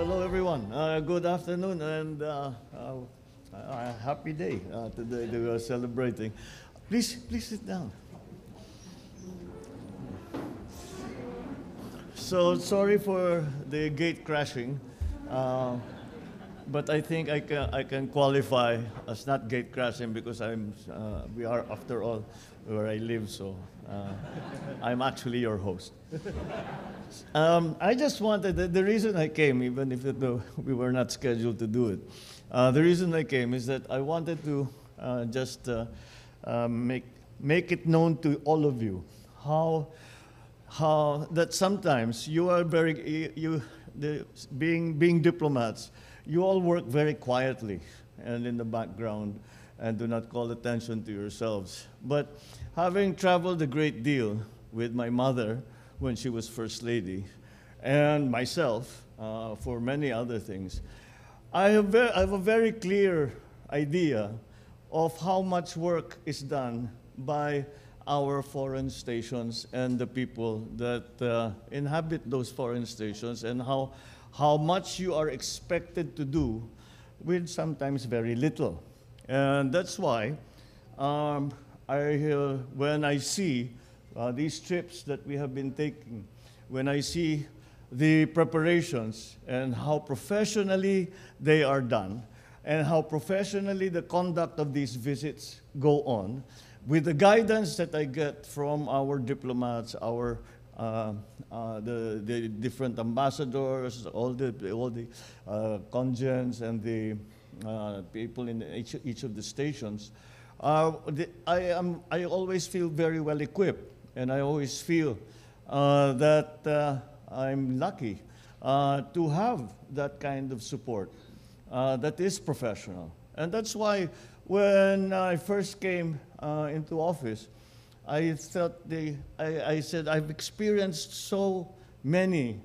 Hello, everyone. Good afternoon and happy day today that we are celebrating. Please sit down. So sorry for the gate crashing, but I think I can qualify as not gate crashing because we are after all where I live, so I'm actually your host. I just wanted, the reason I came, even if we were not scheduled to do it, the reason I came is that I wanted to just make it known to all of you how that sometimes you are being diplomats, you all work very quietly and in the background and do not call attention to yourselves. But having traveled a great deal with my mother when she was First Lady, and myself for many other things, I have a very clear idea of how much work is done by our foreign stations and the people that inhabit those foreign stations, and how much you are expected to do with sometimes very little. And that's why when I see these trips that we have been taking, when I see the preparations and how professionally they are done, and how professionally the conduct of these visits go on, with the guidance that I get from our diplomats, the different ambassadors, all the congens and the people in each of the stations, I always feel very well equipped, and I always feel that I'm lucky to have that kind of support that is professional. And that's why when I first came into office, I said I've experienced so many.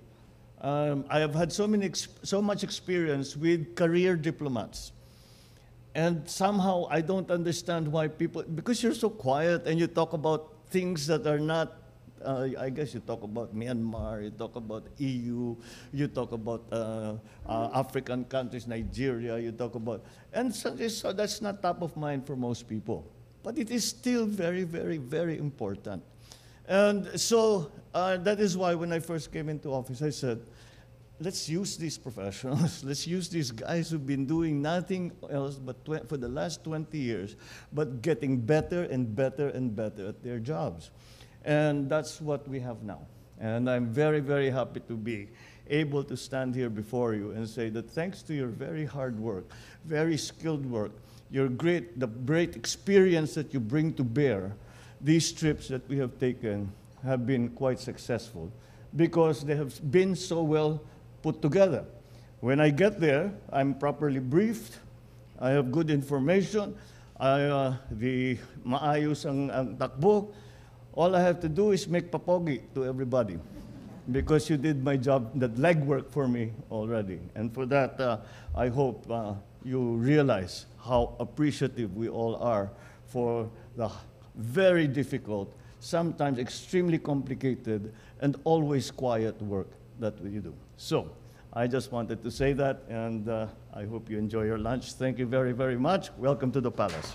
I have had so much experience with career diplomats, and somehow I don't understand why people, because you're so quiet and you talk about things that are not. I guess you talk about Myanmar, you talk about EU, you talk about African countries, Nigeria, you talk about, and so that's not top of mind for most people. But it is still very, very, very important. And so that is why when I first came into office, I said, let's use these professionals, let's use these guys who've been doing nothing else but for the last 20 years, but getting better and better and better at their jobs. And that's what we have now. And I'm very, very happy to be able to stand here before you and say that thanks to your very hard work, very skilled work, the great experience that you bring to bear, these trips that we have taken have been quite successful because they have been so well put together. When I get there, I'm properly briefed, I have good information, maayos ang takbo. All I have to do is make papogi to everybody because you did my job, that legwork for me already. And for that, I hope you realize how appreciative we all are for the very difficult, sometimes extremely complicated, and always quiet work that you do. So I just wanted to say that, and I hope you enjoy your lunch. Thank you very, very much. Welcome to the palace.